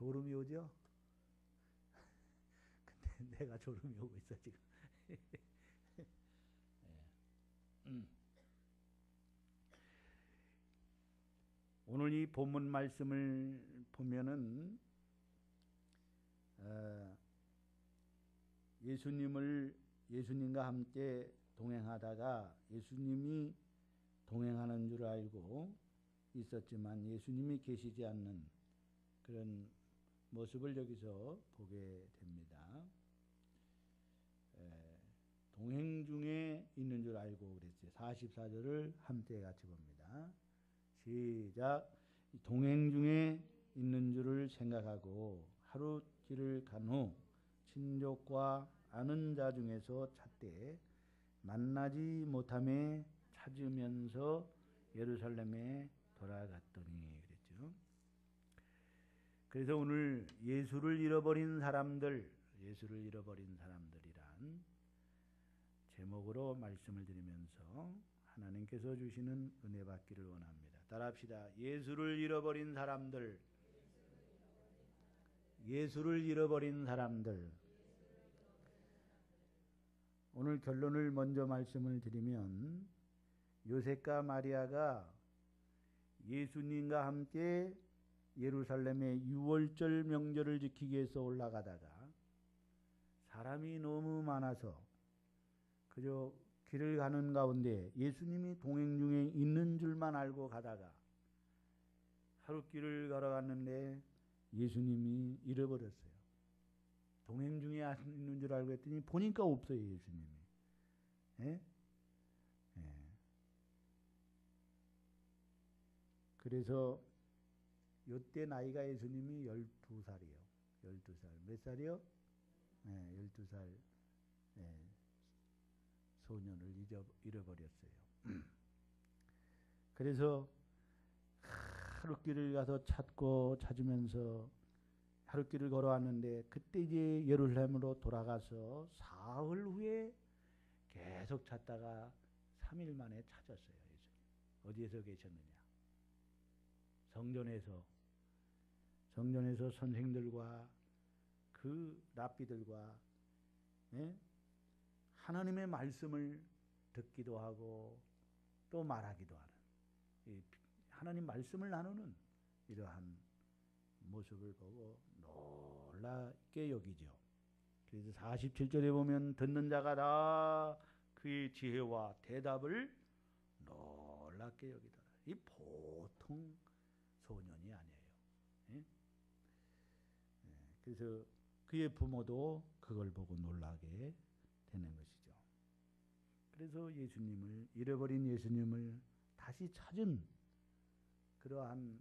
졸음이 오죠? 근데 내가 졸음이 오고 있어 지금. 예. 오늘 이 본문 말씀을 보면은 예수님과 함께 동행하다가 예수님이 동행하는 줄 알고 있었지만 예수님이 계시지 않는 그런 모습을 여기서 보게 됩니다. 동행 중에 있는 줄 알고 그랬어요. 44절을 함께 같이 봅니다. 시작. 동행 중에 있는 줄을 생각하고 하루 길을 간 후 친족과 아는 자 중에서 찾되 만나지 못함에 찾으면서 예루살렘에 돌아갔더니 그랬죠. 그래서 오늘 예수를 잃어버린 사람들이란 제목으로 말씀을 드리면서 하나님께서 주시는 은혜 받기를 원합니다. 따라합시다. 예수를 잃어버린 사람들. 예수를 잃어버린 사람들. 오늘 결론을 먼저 말씀을 드리면 요셉과 마리아가 예수님과 함께 예루살렘의 유월절 명절을 지키기 위해서 올라가다가 사람이 너무 많아서 그저 길을 가는 가운데 예수님이 동행 중에 있는 줄만 알고 가다가 하루 길을 걸어갔는데 예수님이 잃어버렸어요. 동행 중에 있는 줄 알고 했더니 보니까 없어요, 예수님이. 예? 예. 그래서 이때 나이가 예수님이 12살이요. 12살. 몇 살이요? 네, 12살 소년을 잃어버렸어요. 그래서 하루길을 가서 찾으면서 하루길을 걸어왔는데 그때 이제 예루살렘으로 돌아가서 사흘 후에 계속 찾다가 3일 만에 찾았어요. 예수님. 어디에서 계셨느냐? 성전에서 선생들과 그 랍비들과 하나님의 말씀을 듣기도 하고 또 말하기도 하는 하나님 말씀을 나누는 이러한 모습을 보고 놀랍게 여기죠. 그래서 47절에 보면 듣는 자가 다 그의 지혜와 대답을 놀랍게 여기더라. 이 보통 소년이 아니에요. 예? 그래서 그의 부모도 그걸 보고 놀라게 되는 것이죠. 그래서 잃어버린 예수님을 다시 찾은 그러한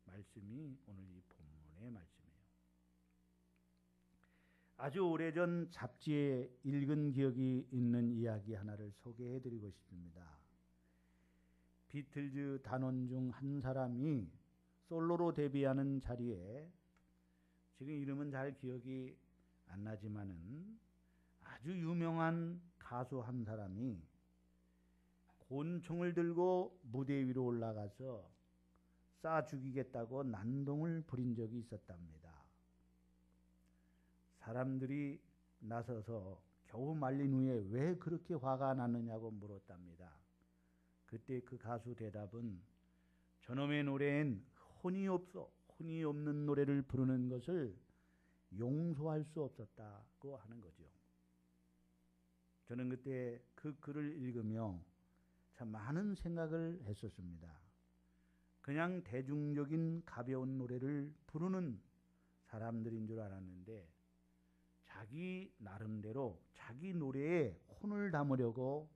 말씀이 오늘 이 본문의 말씀이에요. 아주 오래전 잡지에 읽은 기억이 있는 이야기 하나를 소개해 드리고 싶습니다. 비틀즈 단원 중 한 사람이 솔로로 데뷔하는 자리에 지금 이름은 잘 기억이 안 나지만은 아주 유명한 가수 한 사람이 곤총을 들고 무대 위로 올라가서 쏴 죽이겠다고 난동을 부린 적이 있었답니다. 사람들이 나서서 겨우 말린 후에 왜 그렇게 화가 났느냐고 물었답니다. 그때 그 가수 대답은 저놈의 노래엔 혼이 없는 노래를 부르는 것을 용서할 수 없었다고 하는 거죠. 저는 그때 그 글을 읽으며 참 많은 생각을 했었습니다. 그냥 대중적인 가벼운 노래를 부르는 사람들인 줄 알았는데 자기 나름대로 자기 노래에 혼을 담으려고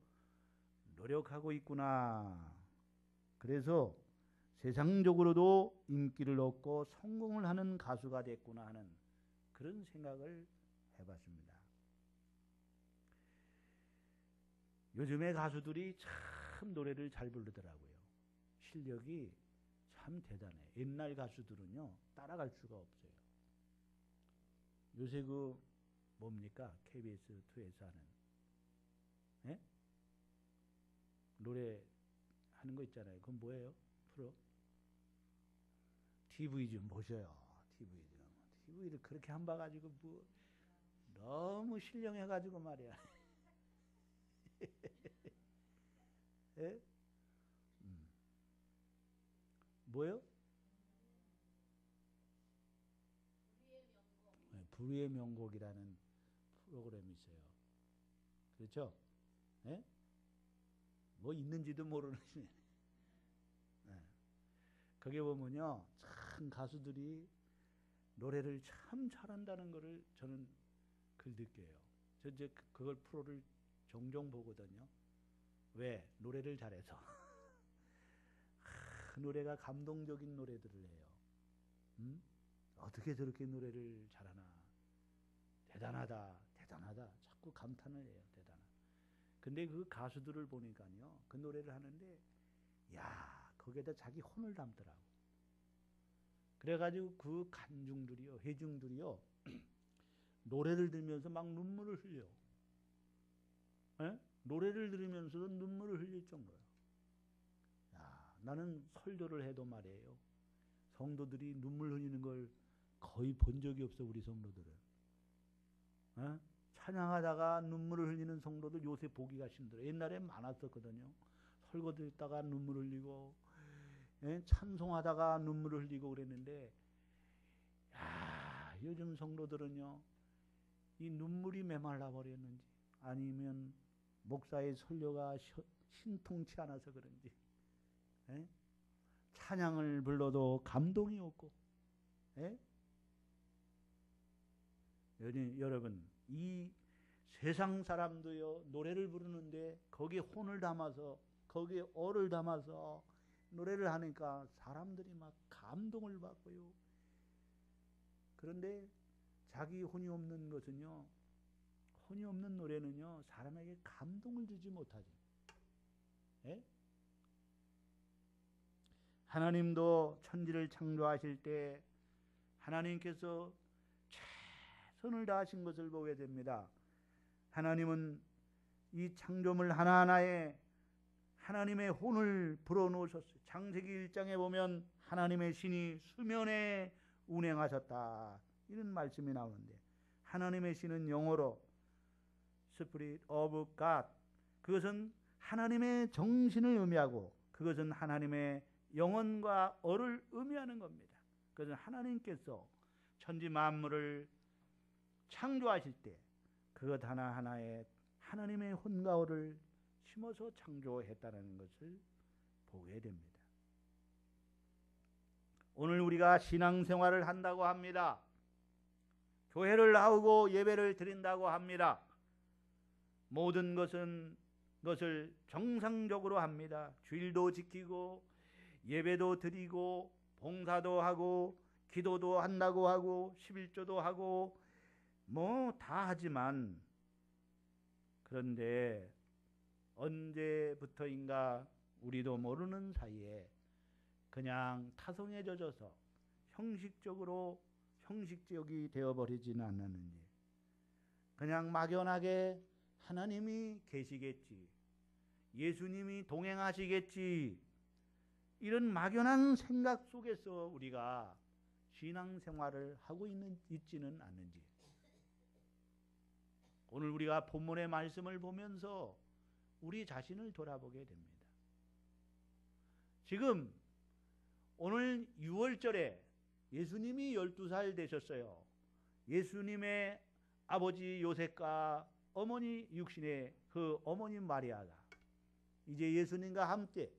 노력하고 있구나. 그래서 세상적으로도 인기를 얻고 성공을 하는 가수가 됐구나 하는 그런 생각을 해봤습니다. 요즘의 가수들이 참 노래를 잘 부르더라고요. 실력이 참 대단해. 옛날 가수들은요 따라갈 수가 없어요. 요새 그 뭡니까? KBS2에서 하는 노래 하는 거 있잖아요. 그건 뭐예요? 프로? TV 좀 보셔요. TV 좀. TV를 그렇게 안 봐가지고 뭐 너무 신령해가지고 말이야. 예? 뭐요? 네, 불후의 명곡이라는 프로그램이 있어요. 그렇죠? 예? 뭐 있는지도 모르는. 네. 거기 보면요, 참 가수들이 노래를 참 잘한다는 것을 저는 그걸 느껴요. 저 이제 그걸 프로를 종종 보거든요. 왜? 노래를 잘해서. 그 노래가 감동적인 노래들을 해요. 어떻게 저렇게 노래를 잘하나. 대단하다, 대단하다. 자꾸 감탄을 해요. 대단하다. 근데 그 가수들을 보니까요, 그 노래를 하는데, 야, 거기에다 자기 혼을 담더라고. 그래가지고 그 관중들이요, 회중들이요, 노래를 들으면서 막 눈물을 흘려. 에? 노래를 들으면서도 눈물을 흘릴 정도야. 야, 나는 설교를 해도 말이에요, 성도들이 눈물 흘리는 걸 거의 본 적이 없어, 우리 성도들은. 에? 찬양하다가 눈물을 흘리는 성도들 요새 보기가 힘들어. 옛날에 많았었거든요. 설교 듣다가 눈물 흘리고, 예? 찬송하다가 눈물을 흘리고 그랬는데, 야, 요즘 성도들은요, 이 눈물이 메말라 버렸는지, 아니면 목사의 설교가 신통치 않아서 그런지, 예? 찬양을 불러도 감동이 없고, 예? 여러분, 이 세상 사람도요, 노래를 부르는데 거기에 혼을 담아서, 거기에 어를 담아서 노래를 하니까 사람들이 막 감동을 받고요. 그런데 자기 혼이 없는 것은요, 혼이 없는 노래는요, 사람에게 감동을 주지 못하죠. 예? 하나님도 천지를 창조하실 때 하나님께서 최선을 다하신 것을 보게 됩니다. 하나님은 이 창조물 하나하나에 하나님의 혼을 불어넣으셨어요. 창세기 1장에 보면 하나님의 신이 수면에 운행하셨다, 이런 말씀이 나오는데, 하나님의 신은 영어로 Spirit of God, 그것은 하나님의 정신을 의미하고 그것은 하나님의 영혼과 어를 의미하는 겁니다. 그것은 하나님께서 천지 만물을 창조하실 때 그것 하나하나에 하나님의 혼과 어를 심어서 창조했다는 것을 보게 됩니다. 오늘 우리가 신앙생활을 한다고 합니다. 교회를 나오고 예배를 드린다고 합니다. 모든 것을 정상적으로 합니다. 주일도 지키고 예배도 드리고 봉사도 하고 기도도 한다고 하고 11조도 하고 뭐 다 하지만, 그런데 언제부터인가 우리도 모르는 사이에 그냥 타성에 젖어서 형식적이 되어버리지는 않았는지, 그냥 막연하게 하나님이 계시겠지, 예수님이 동행하시겠지, 이런 막연한 생각 속에서 우리가 신앙생활을 하고 있지는 않는지, 오늘 우리가 본문의 말씀을 보면서 우리 자신을 돌아보게 됩니다. 지금 오늘 6월절에 예수님이 12살 되셨어요. 예수님의 아버지 요셉과 어머니 육신의 그 어머니 마리아가 이제 예수님과 함께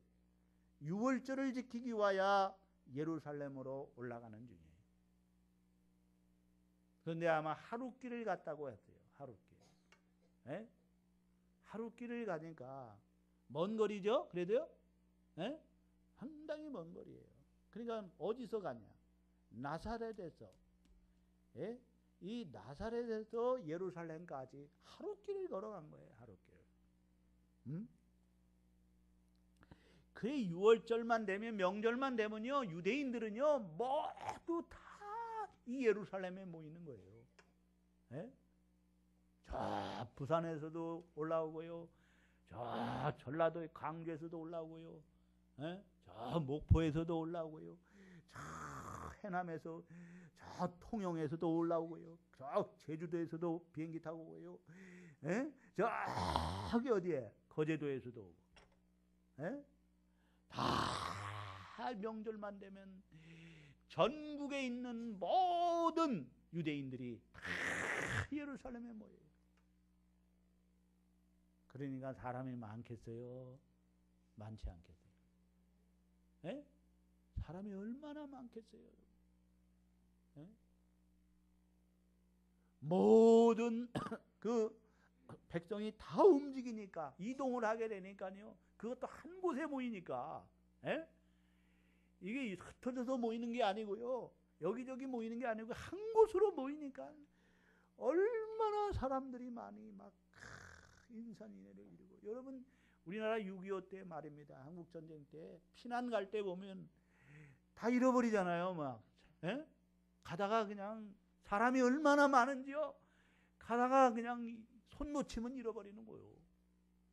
6월절을 지키기 위하여 예루살렘으로 올라가는 중이에요. 그런데 아마 하룻길을 갔다고 했어요. 하룻길. 에? 하룻길을 가니까 먼 거리죠? 그래도요? 에? 상당히 먼 거리예요. 그러니까 어디서 가냐? 나사렛에서. 에? 이 나사렛에서 예루살렘까지 하룻길을 걸어간 거예요. 하룻길. 그래, 6월절만 되면, 명절만 되면요, 유대인들은요 모두 다 이 예루살렘에 모이는 거예요. 에? 저 부산에서도 올라오고요, 저 전라도 광주에서도 올라오고요, 에? 저 목포에서도 올라오고요, 저 해남에서 저 통영에서도 올라오고요. 저 제주도에서도 비행기 타고 오고요. 예? 저기 어디에 거제도에서도 오고. 예? 다 명절만 되면 전국에 있는 모든 유대인들이 다 예루살렘에 모여요. 그러니까 사람이 많겠어요? 많지 않겠어요? 예? 사람이 얼마나 많겠어요? 예? 모든 그 백성이 다 움직이니까 이동을 하게 되니까요. 그것도 한 곳에 모이니까. 예? 이게 흩어져서 모이는 게 아니고요. 여기저기 모이는 게 아니고 한 곳으로 모이니까 얼마나 사람들이 많이 막 인산인해를 이루고. 여러분 우리나라 6.25 때 말입니다. 한국전쟁 때 피난 갈 때 보면 다 잃어버리잖아요. 막 예? 가다가 그냥 사람이 얼마나 많은지요. 가다가 그냥 손 놓치면 잃어버리는 거예요.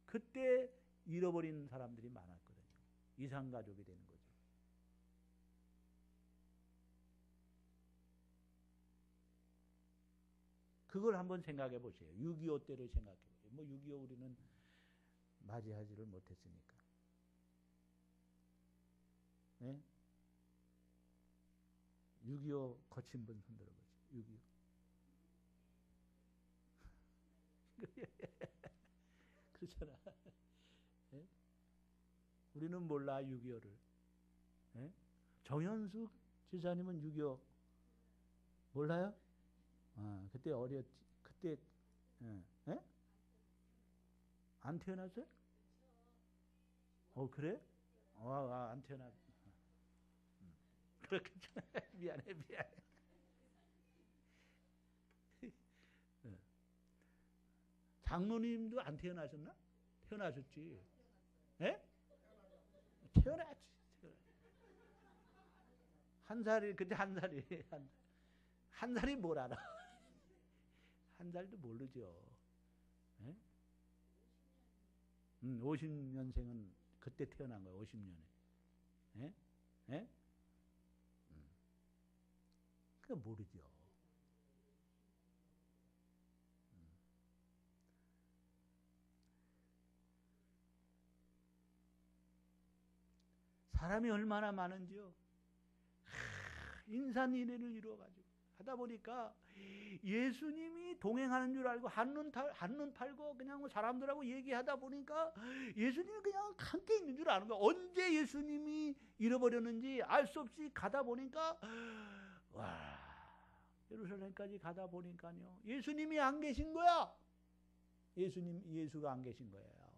그때 잃어버린 사람들이 많았거든요. 이산가족이 되는 거죠. 그걸 한번 생각해 보세요. 6.25 때를 생각해 보세요. 뭐 6.25 우리는 맞이하지를 못했으니까. 네? 6.25 거친 분 손들어 보세요. 6.25. 그렇잖아. 네? 우리는 몰라 6.25를. 네? 정현숙 지사님은 6.25 몰라요? 아, 그때 어렸지. 그때 예? 안 태어났어요? 그래? 안 태어났. 그렇겠죠. 미안해. 장로님도 안 태어나셨나? 태어나셨지. 예? 태어났지. 한 살이 그때 한 살이 한 살이 뭘 알아? 한 살도 모르죠. 예? 50년생은 그때 태어난 거예요. 50년에. 예? 예? 그거 모르죠. 사람이 얼마나 많은지요. 인산인해를 이루어가지고 하다 보니까 예수님이 동행하는 줄 알고 한눈 팔고 그냥 사람들하고 얘기하다 보니까 예수님이 그냥 함께 있는 줄 아는 거야. 언제 예수님이 잃어버렸는지 알 수 없이 가다 보니까 와, 예루살렘까지 가다 보니까요. 예수님이 안 계신 거야. 예수가 안 계신 거예요.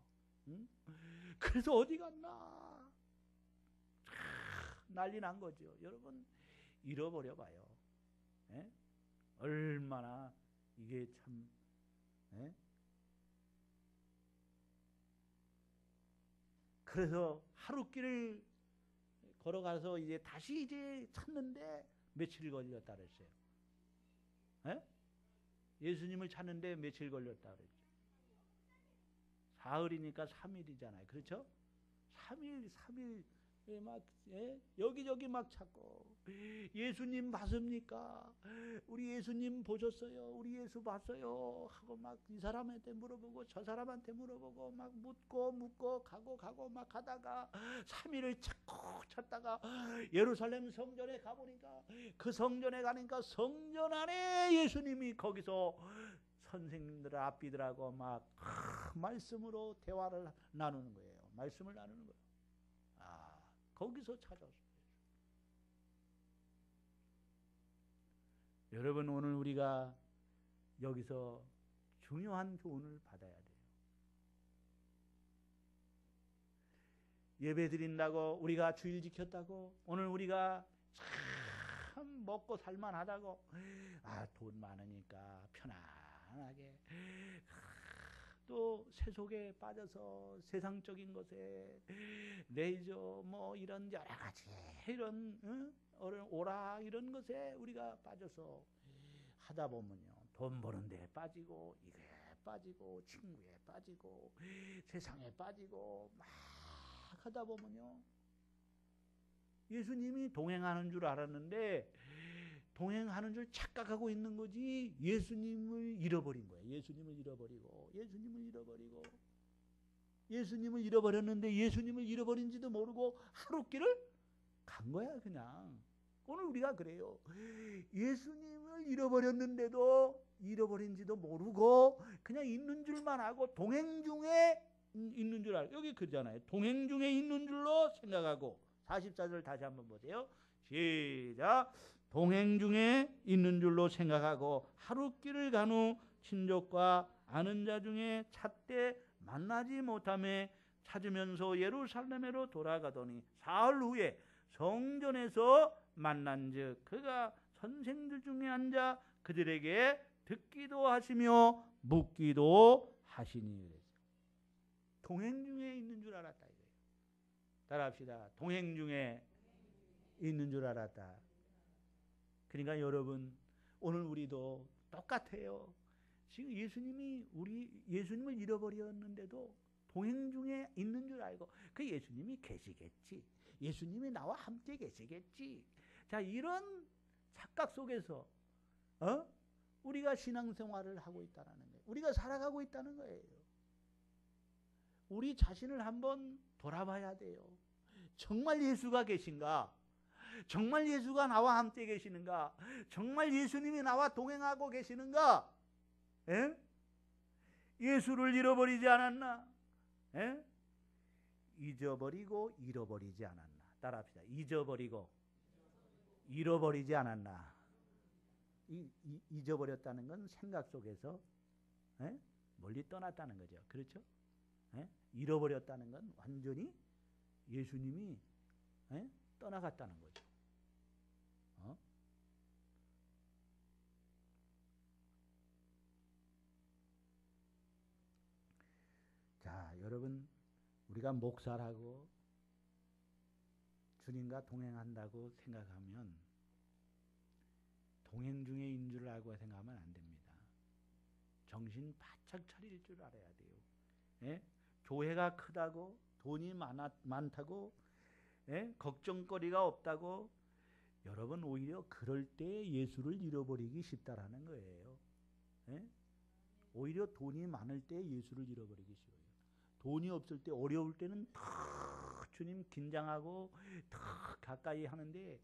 응? 그래서 어디 갔나? 난리 난 거죠. 여러분 잃어버려 봐요. 예? 얼마나 이게 참 예? 그래서 하루길을 걸어가서 이제 다시 찾는데 며칠 걸렸다 그랬어요. 예? 예수님을 찾는데 며칠 걸렸다 그랬죠. 사흘이니까 3일이잖아요. 그렇죠? 3일 막 여기저기 막 찾고 예수님 봤습니까? 우리 예수님 보셨어요? 우리 예수 봤어요? 하고 막 이 사람한테 물어보고 저 사람한테 물어보고 막 묻고 가고 막 가다가 3일을 찾다가 예루살렘 성전에 가보니까 그 성전에 가니까 성전 안에 예수님이 거기서 선생님들 앞비들하고 막 말씀으로 대화를 나누는 거예요. 말씀을 나누는 거예요. 거기서 찾았어요. 여러분 오늘 우리가 여기서 중요한 교훈을 받아야 돼요. 예배 드린다고 우리가 주일 지켰다고 오늘 우리가 참 먹고 살만하다고 돈 많으니까 편안하게 또 세속에 빠져서 세상적인 것에 레이저 뭐 이런 여러 가지 이런 오락 이런 것에 우리가 빠져서 하다 보면요 돈 버는 데 빠지고 이게 빠지고 친구에 빠지고 세상에 빠지고 막 하다 보면요 예수님이 동행하는 줄 알았는데 동행하는 줄 착각하고 있는 거지 예수님을 잃어버린 거예요. 예수님을 잃어버렸는데 예수님을 잃어버린지도 모르고 하루길을 간 거야 그냥. 오늘 우리가 그래요. 예수님을 잃어버렸는데도 잃어버린지도 모르고 그냥 있는 줄만 하고 동행 중에 있는 줄 알고, 여기 그러잖아요. 동행 중에 있는 줄로 생각하고. 44절 다시 한번 보세요. 시작. 동행 중에 있는 줄로 생각하고 하루길을 간 후 친족과 아는 자 중에 찾되 만나지 못하며 찾으면서 예루살렘으로 돌아가더니 사흘 후에 성전에서 만난즉 그가 선생들 중에 앉아 그들에게 듣기도 하시며 묻기도 하시니. 동행 중에 있는 줄 알았다 이거예요. 따라합시다. 동행 중에 있는 줄 알았다. 그러니까 여러분 오늘 우리도 똑같아요. 지금 예수님을 잃어버렸는데도 동행 중에 있는 줄 알고 그 예수님이 계시겠지. 예수님이 나와 함께 계시겠지. 자, 이런 착각 속에서 우리가 신앙생활을 하고 있다는 거예요. 우리가 살아가고 있다는 거예요. 우리 자신을 한번 돌아봐야 돼요. 정말 예수가 계신가? 정말 예수가 나와 함께 계시는가? 정말 예수님이 나와 동행하고 계시는가? 예? 예수를 잃어버리지 않았나? 예? 잊어버리고 잃어버리지 않았나? 따라합시다. 잊어버리고 잃어버리지 않았나? 잊어버렸다는 건 생각 속에서 멀리 떠났다는 거죠. 그렇죠? 잃어버렸다는 건 완전히 예수님이 떠나갔다는 거죠. 자, 여러분 우리가 목사라고 주님과 동행한다고 생각하면 동행 중에 있는 줄 알고 생각하면 안 됩니다. 정신 바짝 차릴 줄 알아야 돼요. 예? 교회가 크다고 돈이 많다고 걱정거리가 없다고 여러분 오히려 그럴 때 예수를 잃어버리기 쉽다라는 거예요. 오히려 돈이 많을 때 예수를 잃어버리기 쉬워요. 돈이 없을 때 어려울 때는 더 주님 긴장하고 더 가까이 하는데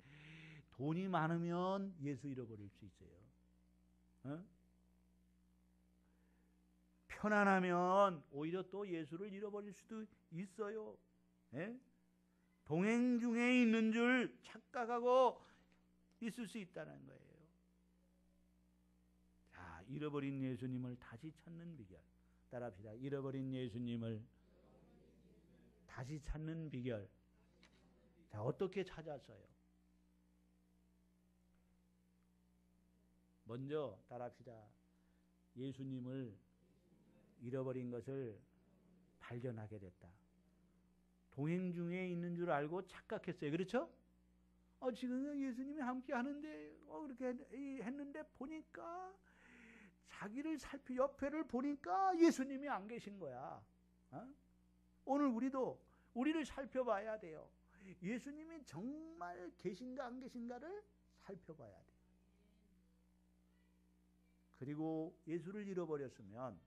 돈이 많으면 예수 잃어버릴 수 있어요. 편안하면 오히려 또 예수를 잃어버릴 수도 있어요. 동행 중에 있는 줄 착각하고 있을 수 있다는 거예요. 자, 잃어버린 예수님을 다시 찾는 비결. 따라합시다. 잃어버린 예수님을 다시 찾는 비결. 자, 어떻게 찾았어요? 먼저 따라합시다. 예수님을 잃어버린 것을 발견하게 됐다. 동행 중에 있는 줄 알고 착각했어요. 그렇죠? 지금 예수님이 함께 하는데 그렇게 했는데 보니까 자기를 옆에를 보니까 예수님이 안 계신 거야. 오늘 우리를 살펴봐야 돼요. 예수님이 정말 계신가 안 계신가를 살펴봐야 돼요. 그리고 예수를 잃어버렸으면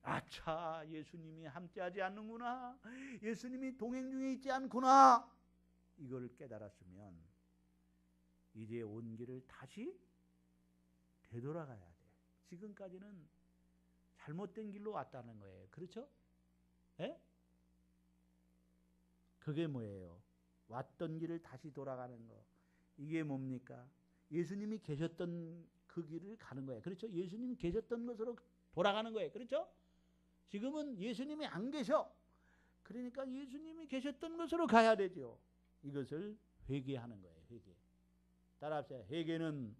아차, 예수님이 함께하지 않는구나, 예수님이 동행 중에 있지 않구나, 이걸 깨달았으면 이제 온 길을 다시 되돌아가야 돼. 지금까지는 잘못된 길로 왔다는 거예요. 그렇죠? 그게 뭐예요? 왔던 길을 다시 돌아가는 거. 이게 뭡니까? 예수님이 계셨던 그 길을 가는 거예요. 그렇죠? 예수님이 계셨던 것으로 돌아가는 거예요. 그렇죠? 지금은 예수님이 안 계셔. 그러니까 예수님이 계셨던 것으로 가야 되죠. 이것을 회개하는 거예요. 회개. 따라합시다. 회개는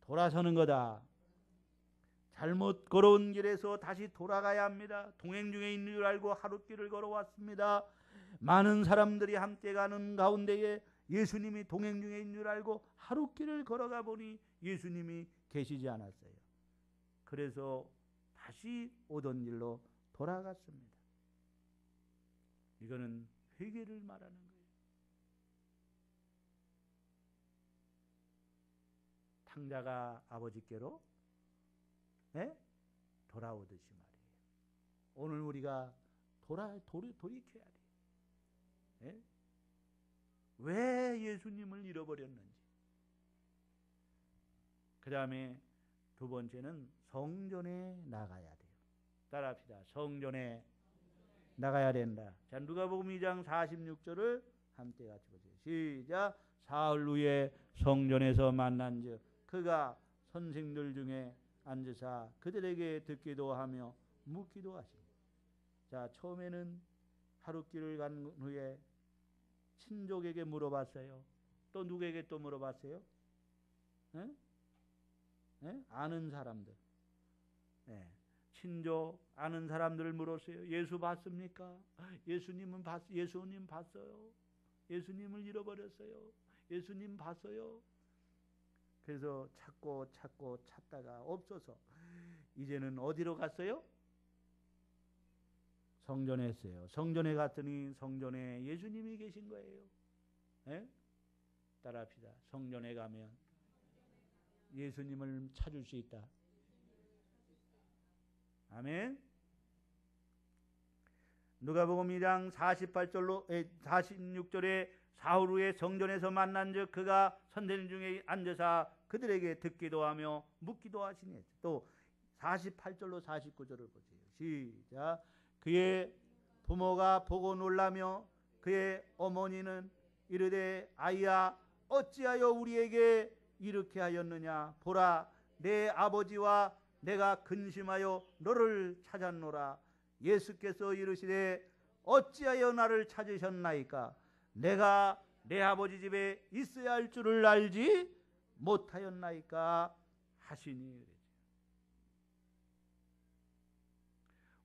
돌아서는 거다. 잘못 걸어온 길에서 다시 돌아가야 합니다. 동행 중에 있는 줄 알고 하루길을 걸어왔습니다. 많은 사람들이 함께 가는 가운데에 예수님이 동행 중에 있는 줄 알고 하루길을 걸어가 보니 예수님이 계시지 않았어요. 그래서 다시 오던 길로 돌아갔습니다. 이거는 회개를 말하는 거예요. 탕자가 아버지께로 예? 돌아오듯이 말이에요. 오늘 우리가 돌이켜야 돼요. 예? 왜 예수님을 잃어버렸는지. 그 다음에 두 번째는 성전에 나가야 돼요. 따라합시다. 성전에 나가야 된다. 자, 누가복음 2장 46절을 함께 같이 보세요. 시작. 사흘 후에 성전에서 만난즉 그가 선생들 중에 앉으사 그들에게 듣기도 하며 묻기도 하십니다. 자, 처음에는 하룻길을 간 후에 친족에게 물어봤어요. 또 누구에게 또 물어봤어요? 에? 에? 아는 사람들. 네. 친족 아는 사람들을 물었어요. 예수 봤습니까? 예수님 봤어요. 예수님을 잃어버렸어요. 예수님 봤어요. 그래서 찾고 찾다가 없어서 이제는 어디로 갔어요? 성전에 했어요. 성전에 갔더니 성전에 예수님이 계신 거예요. 에? 따라합시다. 성전에 가면 예수님을 찾을 수 있다. 아멘. 누가복음 2장 46절에 사흘 후에 성전에서 만난즉 그가 선생들 중에 앉아서 그들에게 듣기도 하며 묻기도 하시니. 또 48절로 49절을 보세요. 시작. 그의 부모가 보고 놀라며 그의 어머니는 이르되 아이야 어찌하여 우리에게 이렇게 하였느냐. 보라 내 아버지와 내가 근심하여 너를 찾았노라. 예수께서 이르시되 어찌하여 나를 찾으셨나이까. 내가 내 아버지 집에 있어야 할 줄을 알지 못하였나이까 하시니.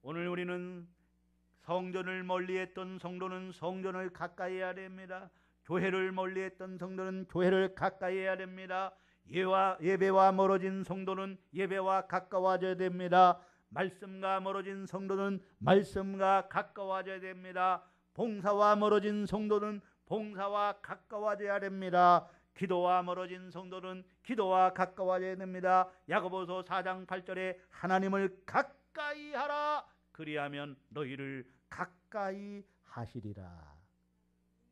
오늘 우리는 성전을 멀리했던 성도는 성전을 가까이 해야 됩니다. 교회를 멀리했던 성도는 교회를 가까이 해야 됩니다. 예배와 멀어진 성도는 예배와 가까워져야 됩니다. 말씀과 멀어진 성도는 말씀과 가까워져야 됩니다. 봉사와 멀어진 성도는 봉사와 가까워져야 됩니다. 기도와 멀어진 성도는 기도와 가까워져야 됩니다. 야고보서 4장 8절에 하나님을 가까이 하라. 그리하면 너희를 가까이 하시리라.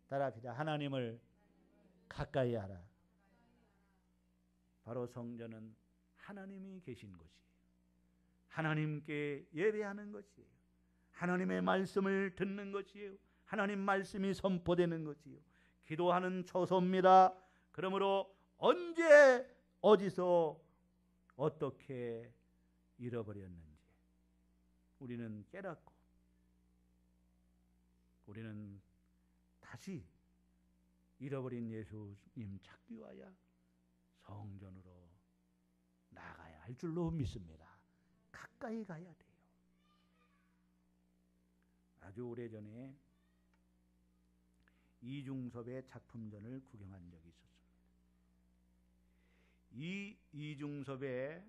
따라합시다. 하나님을 가까이 하라. 바로 성전은 하나님이 계신 곳이에요. 하나님께 예배하는 것이에요. 하나님의 말씀을 듣는 것이에요. 하나님 말씀이 선포되는 것이에요. 기도하는 처소입니다. 그러므로 언제 어디서 어떻게 잃어버렸는지 우리는 깨닫고 우리는 다시 잃어버린 예수님 찾기 위하여 성전으로 나가야 할 줄로 믿습니다. 가까이 가야 돼요. 아주 오래전에 이중섭의 작품전을 구경한 적이 있었습니다. 이 이중섭의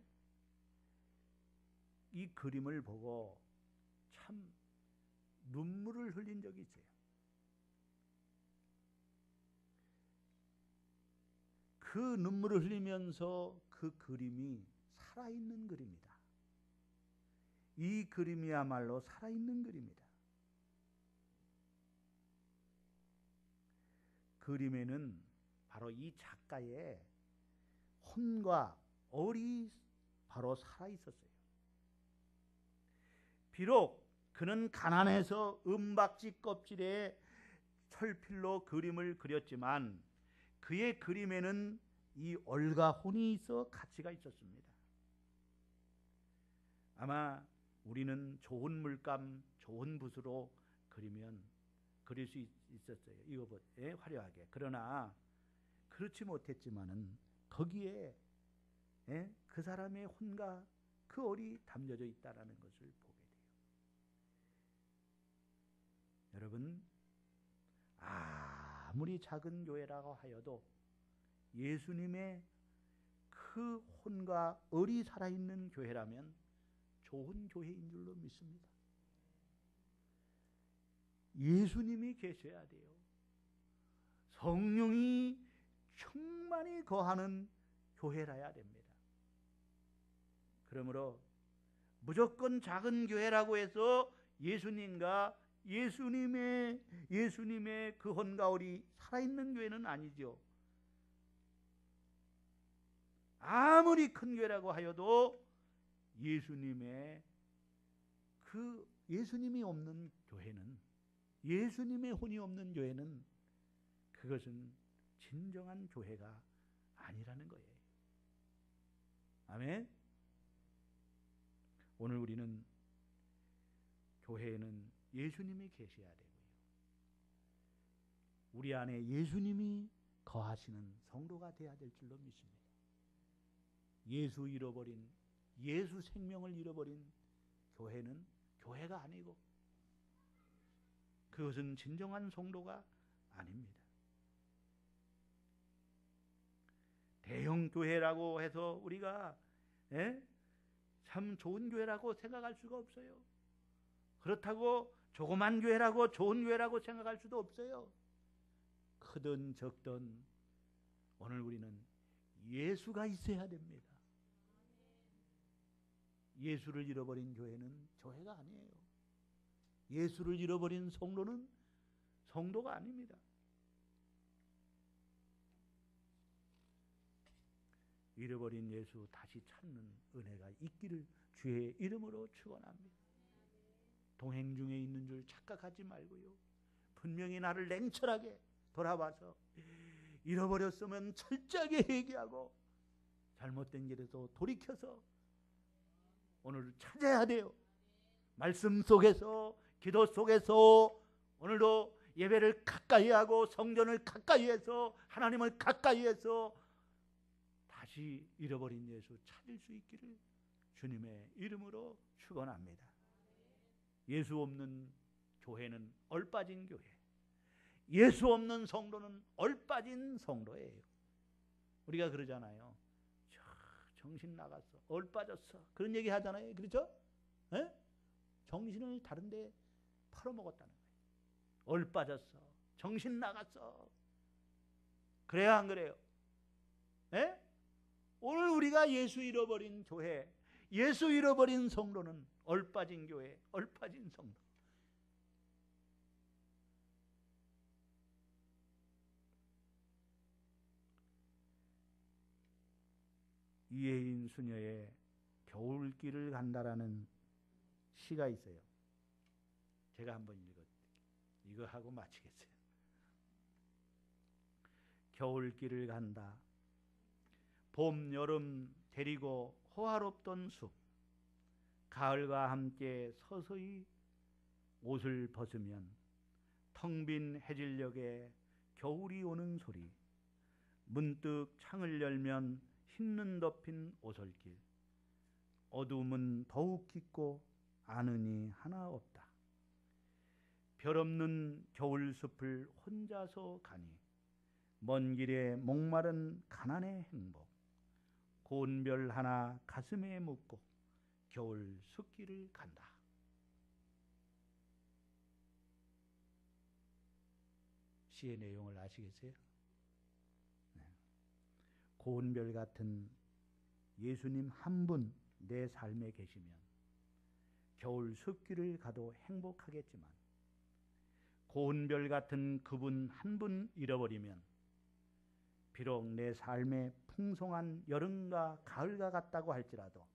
이 그림을 보고 참 눈물을 흘린 적이 있어요. 그 눈물을 흘리면서 그 그림이 살아있는 그림이다. 이 그림이야말로 살아있는 그림이다. 그림에는 바로 이 작가의 혼과 얼이 바로 살아있었어요. 비록 그는 가난해서 은박지 껍질에 철필로 그림을 그렸지만 그의 그림에는 이 얼과 혼이 있어 가치가 있었습니다. 아마 우리는 좋은 물감, 좋은 붓으로 그릴 수 있었어요. 이거 화려하게. 그러나 그렇지 못했지만은 거기에 그 사람의 혼과 그 얼이 담겨져 있다라는 것을 보게 돼요. 여러분, 아무리 작은 교회라고 하여도 예수님의 그 혼과 얼이 살아있는 교회라면 좋은 교회인 줄로 믿습니다. 예수님이 계셔야 돼요. 성령이 충만히 거하는 교회라야 됩니다. 그러므로 무조건 작은 교회라고 해서 예수님의 그 혼가울이 살아있는 교회는 아니죠. 아무리 큰 교회라고 하여도 예수님이 없는 교회는, 예수님의 혼이 없는 교회는 그것은 진정한 교회가 아니라는 거예요. 아멘. 오늘 우리는 교회에는 예수님이 계셔야 되고요, 우리 안에 예수님이 거하시는 성도가 되어야 될 줄로 믿습니다. 예수 생명을 잃어버린 교회는 교회가 아니고 그것은 진정한 성도가 아닙니다. 대형 교회라고 해서 우리가 참 좋은 교회라고 생각할 수가 없어요. 그렇다고 조그만 교회라고 좋은 교회라고 생각할 수도 없어요. 크든 적든 오늘 우리는 예수가 있어야 됩니다. 예수를 잃어버린 교회는 교회가 아니에요. 예수를 잃어버린 성도는 성도가 아닙니다. 잃어버린 예수 다시 찾는 은혜가 있기를 주의 이름으로 축원합니다. 동행 중에 있는 줄 착각하지 말고요, 분명히 나를 냉철하게 돌아봐서 잃어버렸으면 철저하게 회개하고 잘못된 길에서 돌이켜서 오늘 찾아야 돼요. 말씀 속에서, 기도 속에서 오늘도 예배를 가까이 하고 성전을 가까이 해서 하나님을 가까이 해서 다시 잃어버린 예수 찾을 수 있기를 주님의 이름으로 축원합니다. 예수 없는 교회는 얼빠진 교회, 예수 없는 성도는 얼빠진 성도예요. 우리가 그러잖아요. 정신 나갔어, 얼빠졌어, 그런 얘기 하잖아요. 그렇죠? 정신을 다른 데 팔아먹었다는 거예요. 얼빠졌어, 정신 나갔어. 그래야 안 그래요? 오늘 우리가 예수 잃어버린 교회, 예수 잃어버린 성도는 얼빠진 교회, 얼빠진 성도. 이혜인 수녀의 겨울길을 간다라는 시가 있어요. 제가 한번 이거 하고 마치겠어요. 겨울길을 간다. 봄, 여름 데리고 호화롭던 숲, 가을과 함께 서서히 옷을 벗으면 텅 빈 해질녘에 겨울이 오는 소리, 문득 창을 열면 흰눈 덮인 오솔길, 어둠은 더욱 깊고 아는 이 하나 없다. 별 없는 겨울숲을 혼자서 가니 먼 길에 목마른 가난의 행복, 고운 별 하나 가슴에 묻고 겨울 숲길을 간다. 시의 내용을 아시겠어요? 고운 별 같은 예수님 한 분 내 삶에 계시면 겨울 숲길을 가도 행복하겠지만, 고운 별 같은 그분 한 분 잃어버리면 비록 내 삶에 풍성한 여름과 가을과 같다고 할지라도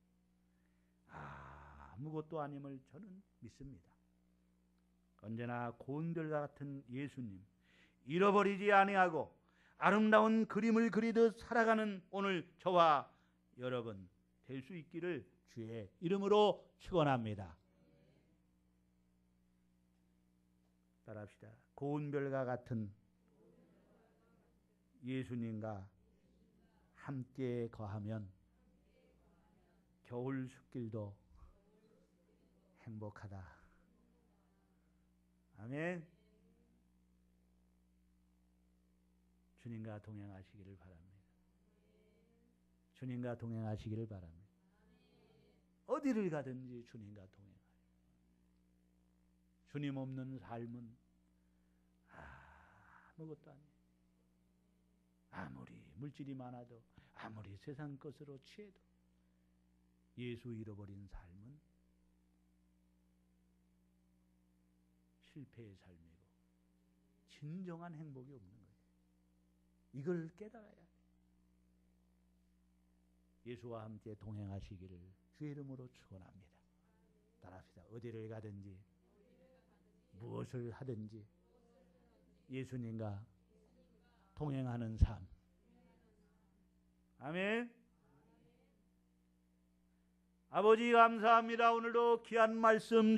아무것도 아님을 저는 믿습니다. 언제나 고운 별과 같은 예수님 잃어버리지 아니하고 아름다운 그림을 그리듯 살아가는 오늘 저와 여러분 될 수 있기를 주의 이름으로 축원합니다. 따라합시다. 고운 별과 같은 예수님과 함께 거하면 겨울 숲길도 행복하다. 아멘. 주님과 동행하시기를 바랍니다. 주님과 동행하시기를 바랍니다. 어디를 가든지 주님과 동행하세요. 주님 없는 삶은 아무것도 아니에요. 아무리 물질이 많아도, 아무리 세상 것으로 취해도 예수 잃어버린 삶은 실패의 삶이고 진정한 행복이 없는 거예요. 이걸 깨달아야 돼. 예수와 함께 동행하시기를 주의 이름으로 축원합니다. 따라합시다. 어디를 가든지 무엇을 하든지 예수님과 동행하는 삶. 아멘. 아버지 감사합니다. 오늘도 귀한 말씀